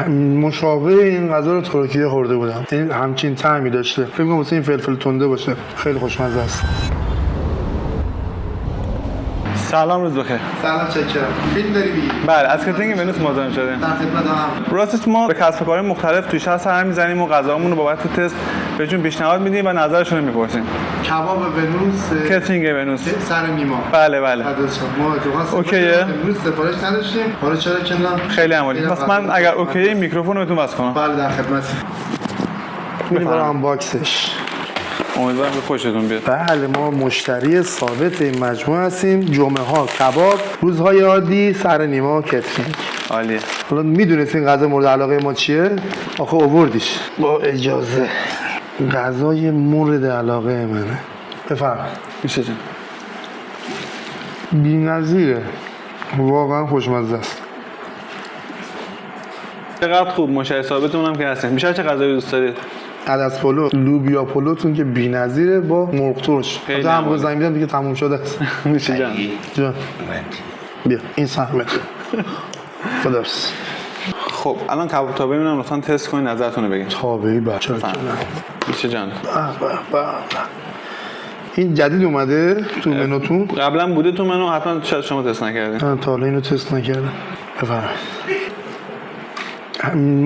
مشابه این غذا رو ترکیه خورده بودم. این همچین طعمی داشته. فکر کنم واسه این فلفل تنده باشه. خیلی خوشمزه است. سلام، روز بخیر. سلام، چکرم. فیلم داری بگی؟ بله، از کاترینگ ونوس مزاحم شدیم. در خدمتم. راستش ما به کسب و کارهای مختلف توی شهر سر می‌زنیم و غذامون رو بابت تست بهشون پیشنهاد میدیم و نظرشون رو می‌پرسیم. کباب ونوس، کاترینگ ونوس. سر میما. بله بله. ما اتفاقا اوکیه. امروز سفارش نداشتیم. حالا چرا که نه؟ خیلی عالی. پس من اگر اوکی میکروفون رو بهتون وصل کنم. بله، در خدمتم. میریم برای آنباکسش. امیدوارم به خوشتون بیاد. بله، ما مشتری ثابت این مجموعه هستیم. جمعه ها کباب، روزهای عادی سر نیما کاترینگ. عالیه. حالا میدونست این غذا مورد علاقه ما چیه؟ آخه آوردیش. با اجازه. غذای مورد علاقه منه. بفرمایید. میشه جان. بی‌نظیره. واقعا خوشمزه است. چقدر خوب، مشتری ثابتمون هم که هستین. بیشتر چه غذایی دوست دارید؟ عدس پلو، لوبیا پلوتون که بی‌نظیره با مرغ ترش. خیلی هم عالی. زنگ میدم دیگه تموم شده است. میشه جان. جان. بیا این سهمه. خداحافظ. خب الان کباب تا ببینم، لطفا تست کنین، نظرتون رو بگین. تابعی بچه‌ها. میشه جان. این جدید اومده تو منوتون؟ قبلا بوده تو منو، حتما شاید شما تست نکردین. من تا حالا اینو تست نکردم. بفرمایید.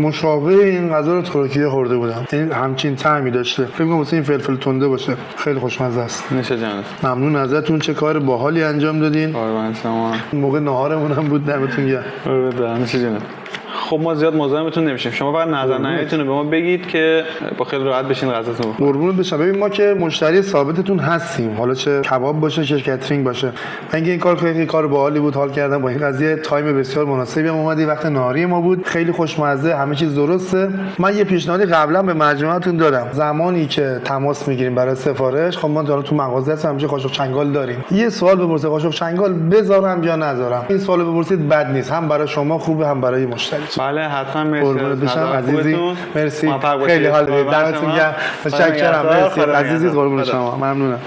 مشابه این غذا رو ترکیه خورده بودم. این همچین طعمی داشته. فکر کنم واسه این فلفل تنده باشه. خیلی خوشمزه است. میشه جان. ممنون ازتون، چه کار باحالی انجام دادین. قربان شما. موقع نهارمون هم بود، دمتون گرم. قربان میشه جان. خب ما زیاد مزاحمتون نمیشیم، شما فقط نظر نهاییتون رو به ما بگید که با خیلی راحت بشین غذاتون بخورید. قربونت بشم. ببین ما که مشتری ثابتتون هستیم، حالا چه کباب باشه چه کاترینگ باشه. من این کار خیلی کار باحالی بود، حال کردم با این قضیه. تایم بسیار مناسبی هم اومدی، وقت نهاری ما بود، خیلی خوشمزه، همه چیز درسته. من یه پیشنهادی قبلا به مجموعتون دادم. زمانی که تماس میگیریم برای سفارش، خب ما حالا تو مغازه هستیم، همینجا قاشق چنگال داریم. یه سوال بپرسید، قاشق چنگال بذارم یا نذارم؟ این سوال بپرسید بد نیست، هم برای شما خوبه هم برای مشتری. بله حتما. مرسی. قربونت بشم عزیزی. مرسی. موفق باشید. خیلی حال قربان دمتون شما. گرم. تشکرم. خدا مرسی نگهدار. عزیزی، قربون خدا. شما. ممنونم.